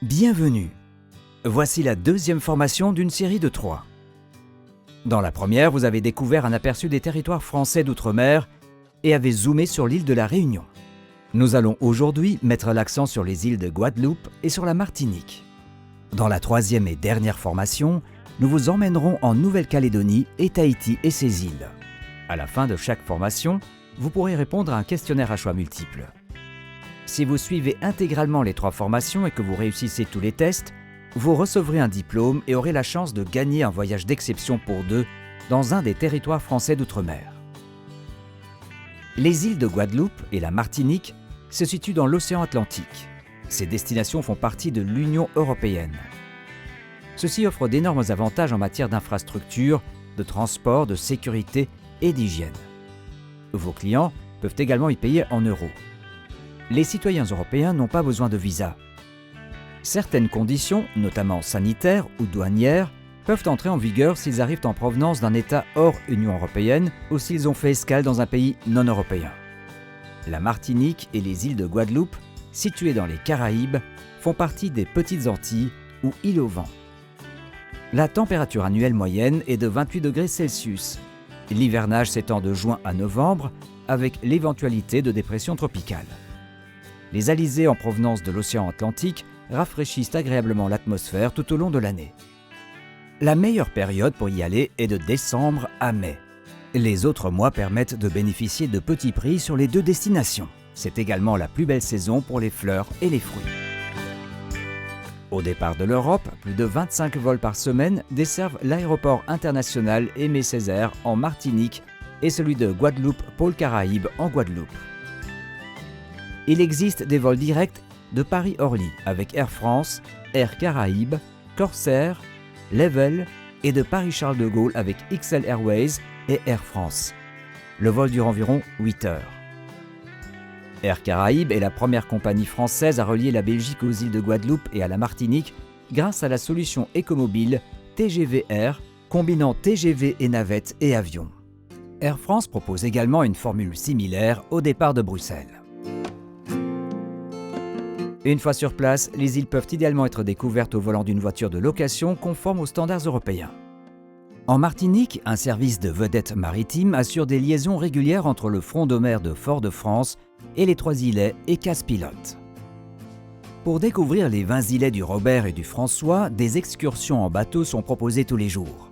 Bienvenue. Voici la deuxième formation d'une série de 3. Dans la première, vous avez découvert un aperçu des territoires français d'outre-mer et avez zoomé sur l'île de la Réunion. Nous allons aujourd'hui mettre l'accent sur les îles de Guadeloupe et sur la Martinique. Dans la troisième et dernière formation, nous vous emmènerons en Nouvelle-Calédonie et Tahiti et ses îles. À la fin de chaque formation, vous pourrez répondre à un questionnaire à choix multiples. Si vous suivez intégralement les 3 formations et que vous réussissez tous les tests, vous recevrez un diplôme et aurez la chance de gagner un voyage d'exception pour 2 dans un des territoires français d'outre-mer. Les îles de Guadeloupe et la Martinique se situent dans l'océan Atlantique. Ces destinations font partie de l'Union européenne. Ceci offre d'énormes avantages en matière d'infrastructures, de transport, de sécurité et d'hygiène. Vos clients peuvent également y payer en euros. Les citoyens européens n'ont pas besoin de visa. Certaines conditions, notamment sanitaires ou douanières, peuvent entrer en vigueur s'ils arrivent en provenance d'un État hors Union européenne ou s'ils ont fait escale dans un pays non européen. La Martinique et les îles de Guadeloupe, situées dans les Caraïbes, font partie des Petites Antilles ou îles au vent. La température annuelle moyenne est de 28 degrés Celsius. L'hivernage s'étend de juin à novembre avec l'éventualité de dépression tropicale. Les alizés en provenance de l'océan Atlantique rafraîchissent agréablement l'atmosphère tout au long de l'année. La meilleure période pour y aller est de décembre à mai. Les autres mois permettent de bénéficier de petits prix sur les 2 destinations. C'est également la plus belle saison pour les fleurs et les fruits. Au départ de l'Europe, plus de 25 vols par semaine desservent l'aéroport international Aimé Césaire en Martinique et celui de Guadeloupe-Pôle Caraïbes en Guadeloupe. Il existe des vols directs de Paris-Orly avec Air France, Air Caraïbes, Corsair, Level et de Paris-Charles de Gaulle avec XL Airways et Air France. Le vol dure environ 8 heures. Air Caraïbes est la première compagnie française à relier la Belgique aux îles de Guadeloupe et à la Martinique grâce à la solution écomobile TGV Air combinant TGV et navette et avion. Air France propose également une formule similaire au départ de Bruxelles. Une fois sur place, les îles peuvent idéalement être découvertes au volant d'une voiture de location conforme aux standards européens. En Martinique, un service de vedette maritime assure des liaisons régulières entre le front de mer de Fort-de-France et les 3 îlets et casse-pilote. Pour découvrir les 20 îlets du Robert et du François, des excursions en bateau sont proposées tous les jours.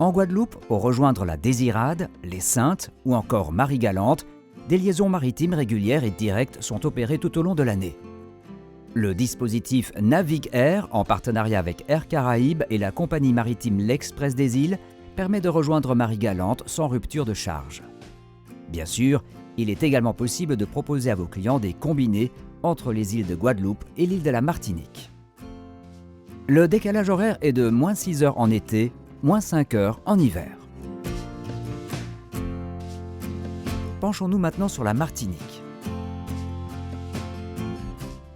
En Guadeloupe, pour rejoindre la Désirade, les Saintes ou encore Marie-Galante, des liaisons maritimes régulières et directes sont opérées tout au long de l'année. Le dispositif Navigue Air, en partenariat avec Air Caraïbes et la compagnie maritime L'Express des îles, permet de rejoindre Marie-Galante sans rupture de charge. Bien sûr, il est également possible de proposer à vos clients des combinés entre les îles de Guadeloupe et l'île de la Martinique. Le décalage horaire est de -6 heures en été, -5 heures en hiver. Penchons-nous maintenant sur la Martinique.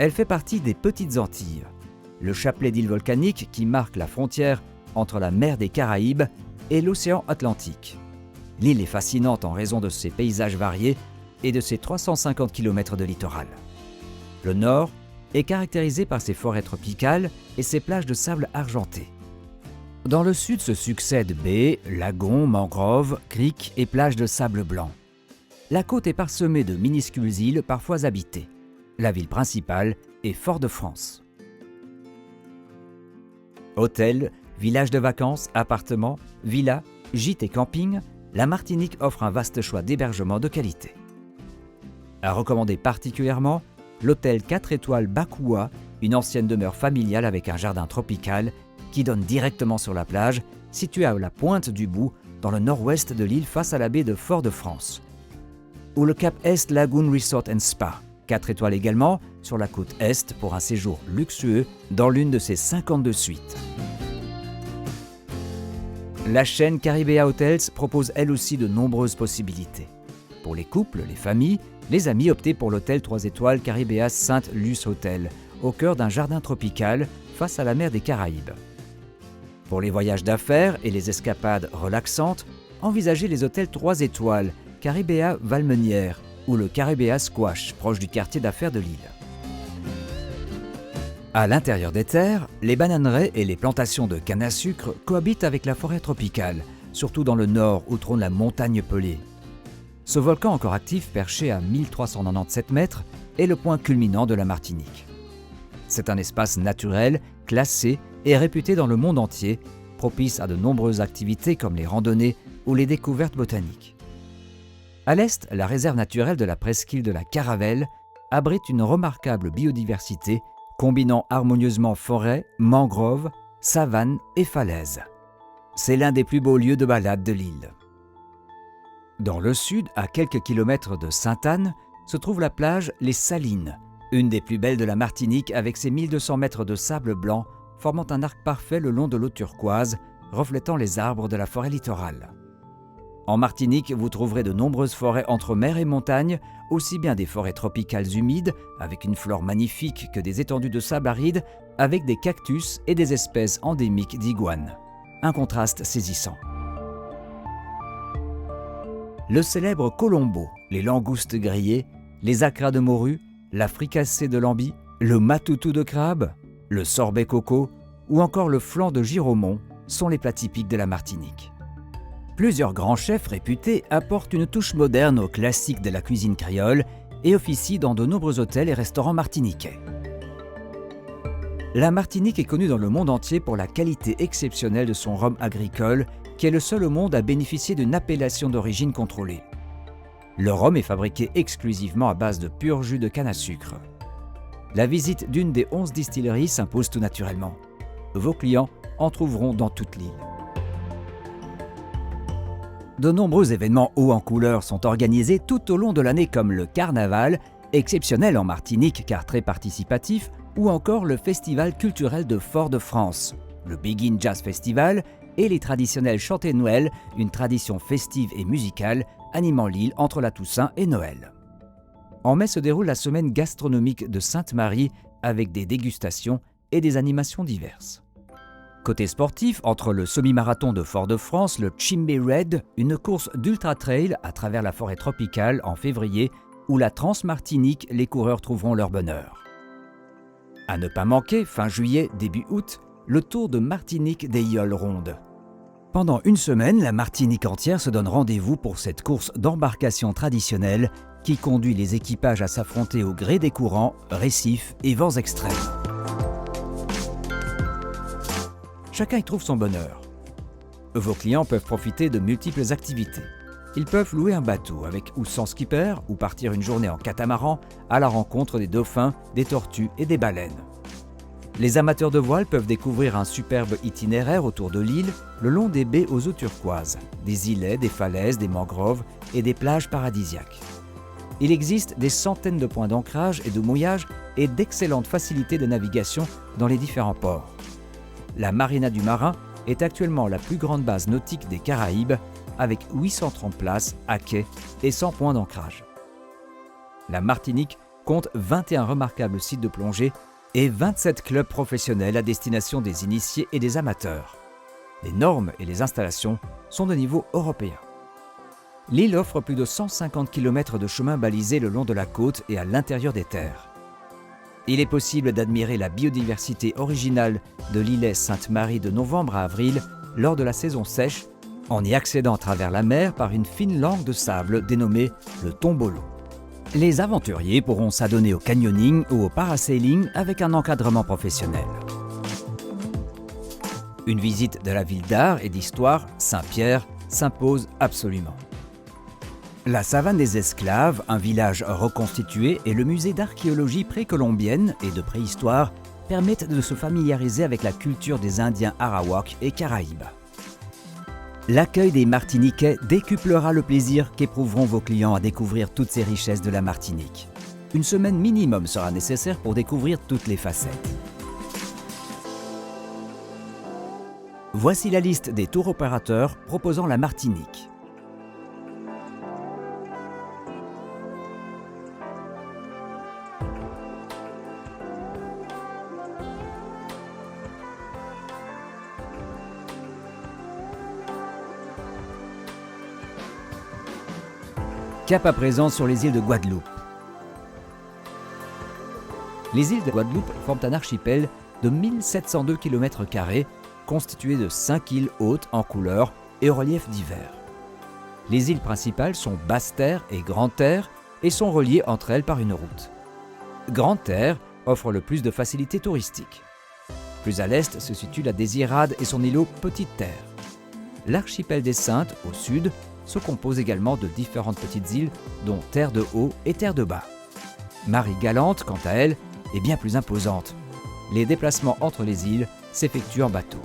Elle fait partie des Petites Antilles, le chapelet d'îles volcaniques qui marque la frontière entre la mer des Caraïbes et l'océan Atlantique. L'île est fascinante en raison de ses paysages variés et de ses 350 km de littoral. Le nord est caractérisé par ses forêts tropicales et ses plages de sable argenté. Dans le sud se succèdent baies, lagons, mangroves, criques et plages de sable blanc. La côte est parsemée de minuscules îles parfois habitées. La ville principale est Fort-de-France. Hôtels, villages de vacances, appartements, villas, gîtes et campings, la Martinique offre un vaste choix d'hébergement de qualité. À recommander particulièrement, l'hôtel 4 étoiles Bakoua, une ancienne demeure familiale avec un jardin tropical qui donne directement sur la plage, située à la pointe du bout, dans le nord-ouest de l'île face à la baie de Fort-de-France. Ou le Cap Est Lagoon Resort and Spa, 4 étoiles également, sur la côte Est pour un séjour luxueux dans l'une de ses 52 suites. La chaîne Caribea Hotels propose elle aussi de nombreuses possibilités. Pour les couples, les familles, les amis, optez pour l'hôtel 3 étoiles Caribea Sainte-Luce Hotel, au cœur d'un jardin tropical face à la mer des Caraïbes. Pour les voyages d'affaires et les escapades relaxantes, envisagez les hôtels 3 étoiles Caribea Valmenière ou le Caribea Squash, proche du quartier d'affaires de l'île. À l'intérieur des terres, les bananeraies et les plantations de canne à sucre cohabitent avec la forêt tropicale, surtout dans le nord où trône la montagne Pelée. Ce volcan encore actif, perché à 1397 mètres, est le point culminant de la Martinique. C'est un espace naturel, classé et réputé dans le monde entier, propice à de nombreuses activités comme les randonnées ou les découvertes botaniques. À l'est, la réserve naturelle de la presqu'île de la Caravelle abrite une remarquable biodiversité combinant harmonieusement forêt, mangroves, savanes et falaises. C'est l'un des plus beaux lieux de balade de l'île. Dans le sud, à quelques kilomètres de Sainte-Anne, se trouve la plage Les Salines, une des plus belles de la Martinique avec ses 1200 mètres de sable blanc formant un arc parfait le long de l'eau turquoise, reflétant les arbres de la forêt littorale. En Martinique, vous trouverez de nombreuses forêts entre mer et montagne, aussi bien des forêts tropicales humides, avec une flore magnifique, que des étendues de sable aride, avec des cactus et des espèces endémiques d'iguanes. Un contraste saisissant. Le célèbre colombo, les langoustes grillées, les acras de morue, la fricassée de lambi, le matoutou de crabe, le sorbet coco ou encore le flan de giromon sont les plats typiques de la Martinique. Plusieurs grands chefs réputés apportent une touche moderne aux classiques de la cuisine créole et officient dans de nombreux hôtels et restaurants martiniquais. La Martinique est connue dans le monde entier pour la qualité exceptionnelle de son rhum agricole, qui est le seul au monde à bénéficier d'une appellation d'origine contrôlée. Le rhum est fabriqué exclusivement à base de pur jus de canne à sucre. La visite d'une des 11 distilleries s'impose tout naturellement. Vos clients en trouveront dans toute l'île. De nombreux événements hauts en couleur sont organisés tout au long de l'année comme le carnaval, exceptionnel en Martinique car très participatif, ou encore le festival culturel de Fort-de-France, le Begin Jazz Festival et les traditionnels chantées de Noël, une tradition festive et musicale animant l'île entre la Toussaint et Noël. En mai se déroule la semaine gastronomique de Sainte-Marie avec des dégustations et des animations diverses. Côté sportif, entre le semi-marathon de Fort-de-France, le Chimbe Red, une course d'ultra-trail à travers la forêt tropicale en février, ou la Trans-Martinique, les coureurs trouveront leur bonheur. À ne pas manquer, fin juillet, début août, le Tour de Martinique des Yoles Rondes. Pendant une semaine, la Martinique entière se donne rendez-vous pour cette course d'embarcation traditionnelle qui conduit les équipages à s'affronter au gré des courants, récifs et vents extrêmes. Chacun y trouve son bonheur. Vos clients peuvent profiter de multiples activités. Ils peuvent louer un bateau avec ou sans skipper ou partir une journée en catamaran à la rencontre des dauphins, des tortues et des baleines. Les amateurs de voile peuvent découvrir un superbe itinéraire autour de l'île, le long des baies aux eaux turquoises, des îlets, des falaises, des mangroves et des plages paradisiaques. Il existe des centaines de points d'ancrage et de mouillage et d'excellentes facilités de navigation dans les différents ports. La Marina du Marin est actuellement la plus grande base nautique des Caraïbes, avec 830 places à quai et 100 points d'ancrage. La Martinique compte 21 remarquables sites de plongée et 27 clubs professionnels à destination des initiés et des amateurs. Les normes et les installations sont de niveau européen. L'île offre plus de 150 km de chemins balisés le long de la côte et à l'intérieur des terres. Il est possible d'admirer la biodiversité originale de l'îlet Sainte-Marie de novembre à avril lors de la saison sèche, en y accédant à travers la mer par une fine langue de sable dénommée le tombolo. Les aventuriers pourront s'adonner au canyoning ou au parasailing avec un encadrement professionnel. Une visite de la ville d'art et d'histoire, Saint-Pierre, s'impose absolument. La savane des esclaves, un village reconstitué, et le musée d'archéologie précolombienne et de préhistoire permettent de se familiariser avec la culture des Indiens Arawaks et Caraïbes. L'accueil des Martiniquais décuplera le plaisir qu'éprouveront vos clients à découvrir toutes ces richesses de la Martinique. Une semaine minimum sera nécessaire pour découvrir toutes les facettes. Voici la liste des tours opérateurs proposant la Martinique. Cap à présent sur les îles de Guadeloupe. Les îles de Guadeloupe forment un archipel de 1702 km², constitué de 5 îles hautes en couleur et au relief divers. Les îles principales sont Basse-Terre et Grande-Terre et sont reliées entre elles par une route. Grande-Terre offre le plus de facilités touristiques. Plus à l'est se situe la Désirade et son îlot Petite-Terre. L'archipel des Saintes, au sud, se compose également de différentes petites îles, dont Terre de Haut et Terre de Bas. Marie-Galante, quant à elle, est bien plus imposante. Les déplacements entre les îles s'effectuent en bateau.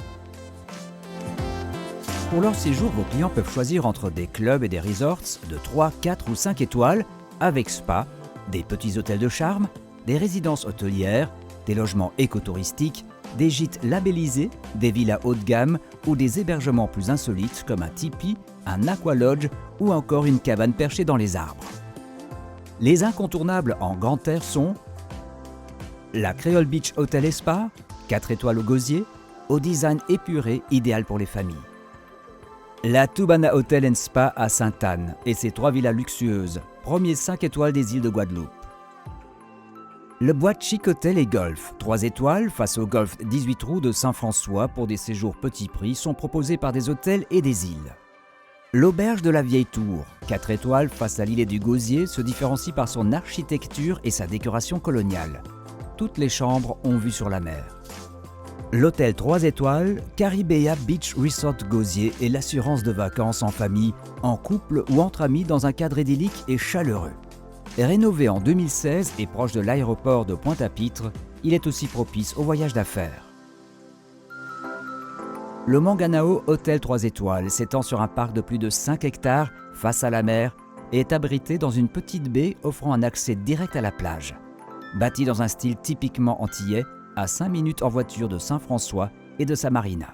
Pour leur séjour, vos clients peuvent choisir entre des clubs et des resorts de 3, 4 ou 5 étoiles, avec spa, des petits hôtels de charme, des résidences hôtelières, des logements écotouristiques, des gîtes labellisés, des villas haut de gamme ou des hébergements plus insolites comme un tipi, un aqualodge ou encore une cabane perchée dans les arbres. Les incontournables en Grande-Terre sont la Creole Beach Hotel et Spa, 4 étoiles au gosier, au design épuré, idéal pour les familles. La Toubana Hotel and Spa à Sainte-Anne et ses 3 villas luxueuses, premier 5 étoiles des îles de Guadeloupe. Le Boîte Chic Hotel et Golf, 3 étoiles face au golf 18 trous de Saint-François pour des séjours petit prix sont proposés par des hôtels et des îles. L'Auberge de la Vieille Tour, 4 étoiles face à l'îlet du Gosier, se différencie par son architecture et sa décoration coloniale. Toutes les chambres ont vue sur la mer. L'hôtel 3 étoiles, Caribea Beach Resort Gosier est l'assurance de vacances en famille, en couple ou entre amis dans un cadre idyllique et chaleureux. Rénové en 2016 et proche de l'aéroport de Pointe-à-Pitre, il est aussi propice aux voyages d'affaires. Le Manganao Hôtel 3 étoiles s'étend sur un parc de plus de 5 hectares face à la mer et est abrité dans une petite baie offrant un accès direct à la plage. Bâti dans un style typiquement antillais, à 5 minutes en voiture de Saint-François et de sa marina.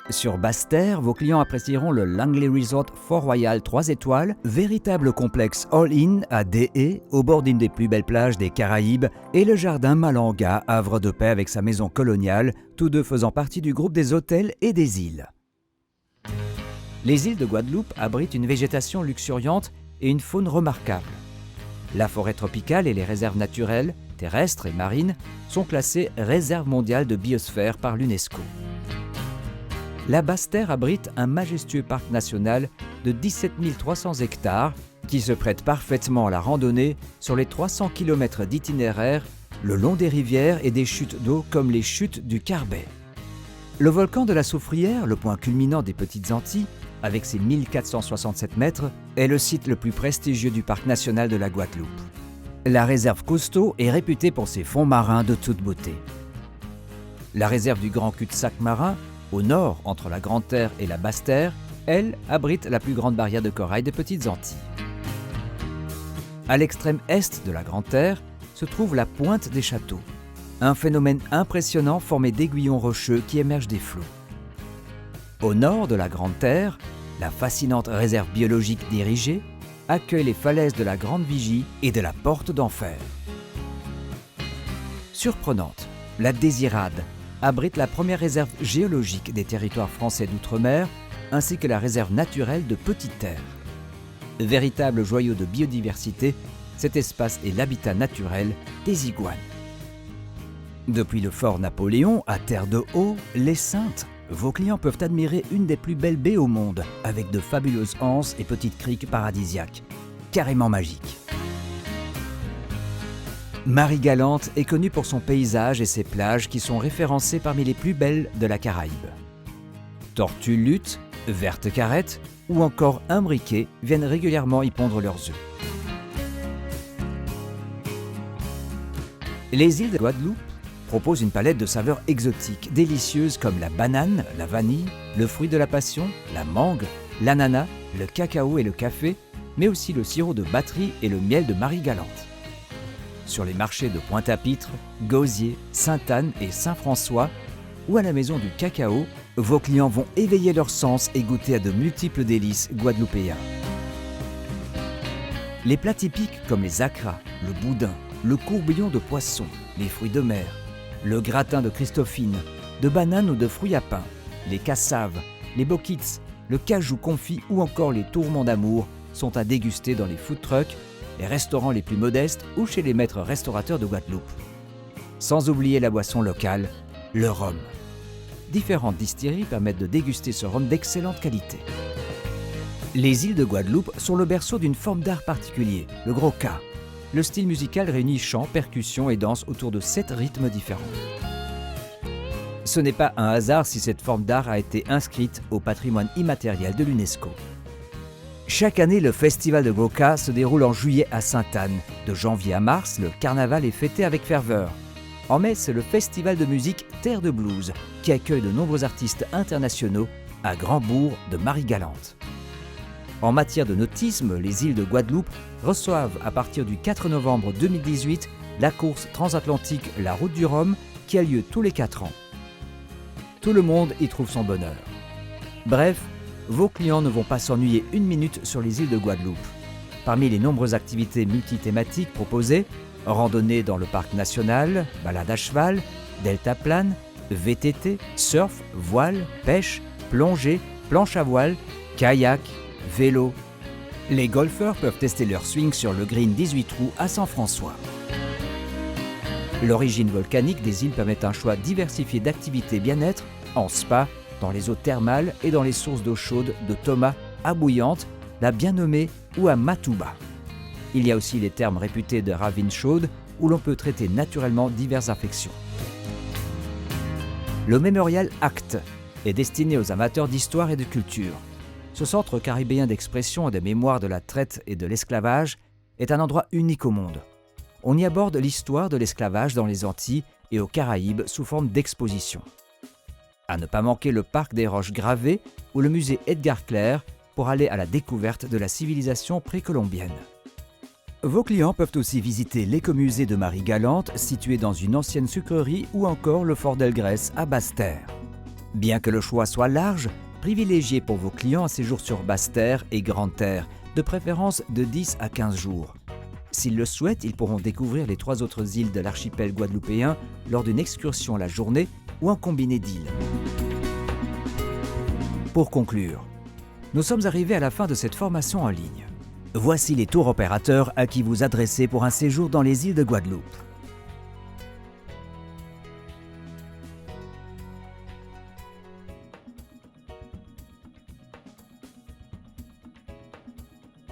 Sur Basse-Terre, vos clients apprécieront le Langley Resort Fort Royal 3 étoiles, véritable complexe all-in à DE, au bord d'une des plus belles plages des Caraïbes, et le jardin Malanga, havre de paix avec sa maison coloniale, tous deux faisant partie du groupe des hôtels et des îles. Les îles de Guadeloupe abritent une végétation luxuriante et une faune remarquable. La forêt tropicale et les réserves naturelles, terrestres et marines, sont classées réserve mondiale de biosphère par l'UNESCO. La Basse-Terre abrite un majestueux parc national de 17 300 hectares qui se prête parfaitement à la randonnée sur les 300 km d'itinéraire le long des rivières et des chutes d'eau comme les chutes du Carbet. Le volcan de la Soufrière, le point culminant des Petites Antilles, avec ses 1467 mètres, est le site le plus prestigieux du parc national de la Guadeloupe. La réserve Cousteau est réputée pour ses fonds marins de toute beauté. La réserve du Grand Cul-de-Sac marin, au nord, entre la Grande-Terre et la Basse-Terre, elle abrite la plus grande barrière de corail des Petites Antilles. À l'extrême est de la Grande-Terre se trouve la Pointe des Châteaux, un phénomène impressionnant formé d'aiguillons rocheux qui émergent des flots. Au nord de la Grande-Terre, la fascinante réserve biologique dirigée accueille les falaises de la Grande Vigie et de la Porte d'Enfer. Surprenante, la Désirade abrite la première réserve géologique des territoires français d'outre-mer, ainsi que la réserve naturelle de Petite-Terre. Véritable joyau de biodiversité, cet espace est l'habitat naturel des iguanes. Depuis le fort Napoléon à Terre de Haut, les Saintes, vos clients peuvent admirer une des plus belles baies au monde, avec de fabuleuses anses et petites criques paradisiaques, carrément magiques. Marie-Galante est connue pour son paysage et ses plages qui sont référencées parmi les plus belles de la Caraïbe. Tortues luttes, vertes carettes ou encore imbriquées viennent régulièrement y pondre leurs œufs. Les îles de Guadeloupe proposent une palette de saveurs exotiques, délicieuses comme la banane, la vanille, le fruit de la passion, la mangue, l'ananas, le cacao et le café, mais aussi le sirop de batterie et le miel de Marie-Galante. Sur les marchés de Pointe-à-Pitre, Gosier, Sainte-Anne et Saint-François, ou à la maison du cacao, vos clients vont éveiller leurs sens et goûter à de multiples délices guadeloupéens. Les plats typiques comme les acras, le boudin, le courbillon de poisson, les fruits de mer, le gratin de Christophine, de bananes ou de fruits à pain, les cassaves, les bokits, le cajou confit ou encore les tourments d'amour sont à déguster dans les food trucks, les restaurants les plus modestes ou chez les maîtres restaurateurs de Guadeloupe. Sans oublier la boisson locale, le rhum. Différentes distilleries permettent de déguster ce rhum d'excellente qualité. Les îles de Guadeloupe sont le berceau d'une forme d'art particulier, le gros K. Le style musical réunit chant, percussion et danse autour de 7 rythmes différents. Ce n'est pas un hasard si cette forme d'art a été inscrite au patrimoine immatériel de l'UNESCO. Chaque année, le festival de Gros-Cas se déroule en juillet à Sainte-Anne. De janvier à mars, le carnaval est fêté avec ferveur. En mai, c'est le festival de musique Terre de Blues qui accueille de nombreux artistes internationaux à Grand-Bourg de Marie-Galante. En matière de nautisme, les îles de Guadeloupe reçoivent à partir du 4 novembre 2018 la course transatlantique La Route du Rhum qui a lieu tous les 4 ans. Tout le monde y trouve son bonheur. Bref, vos clients ne vont pas s'ennuyer une minute sur les îles de Guadeloupe. Parmi les nombreuses activités multithématiques proposées, randonnée dans le parc national, balade à cheval, deltaplane, VTT, surf, voile, pêche, plongée, planche à voile, kayak, vélo. Les golfeurs peuvent tester leur swing sur le green 18 trous à Saint-François. L'origine volcanique des îles permet un choix diversifié d'activités bien-être en spa, dans les eaux thermales et dans les sources d'eau chaude de Thomas à Bouillante, la bien nommée ou à Matouba. Il y a aussi les thermes réputés de Ravine chaude où l'on peut traiter naturellement diverses infections. Le Mémorial ACT est destiné aux amateurs d'histoire et de culture. Ce centre caribéen d'expression et de mémoire de la traite et de l'esclavage est un endroit unique au monde. On y aborde l'histoire de l'esclavage dans les Antilles et aux Caraïbes sous forme d'exposition. À ne pas manquer le parc des Roches Gravées ou le musée Edgar Clair pour aller à la découverte de la civilisation précolombienne. Vos clients peuvent aussi visiter l'écomusée de Marie-Galante situé dans une ancienne sucrerie ou encore le fort d'Elgrès à Basse-Terre. Bien que le choix soit large, privilégiez pour vos clients un séjour sur Basse-Terre et Grande-Terre, de préférence de 10 à 15 jours. S'ils le souhaitent, ils pourront découvrir les 3 autres îles de l'archipel guadeloupéen lors d'une excursion la journée ou un combiné d'îles. Pour conclure, nous sommes arrivés à la fin de cette formation en ligne. Voici les tours opérateurs à qui vous adressez pour un séjour dans les îles de Guadeloupe.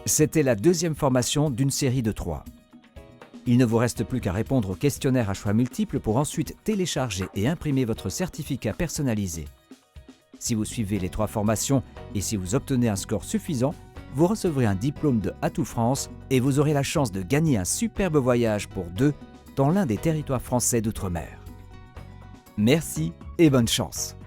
C'était la 2e formation d'une série de 3. Il ne vous reste plus qu'à répondre au questionnaire à choix multiples pour ensuite télécharger et imprimer votre certificat personnalisé. Si vous suivez les 3 formations et si vous obtenez un score suffisant, vous recevrez un diplôme de Atout France et vous aurez la chance de gagner un superbe voyage pour 2 dans l'un des territoires français d'outre-mer. Merci et bonne chance!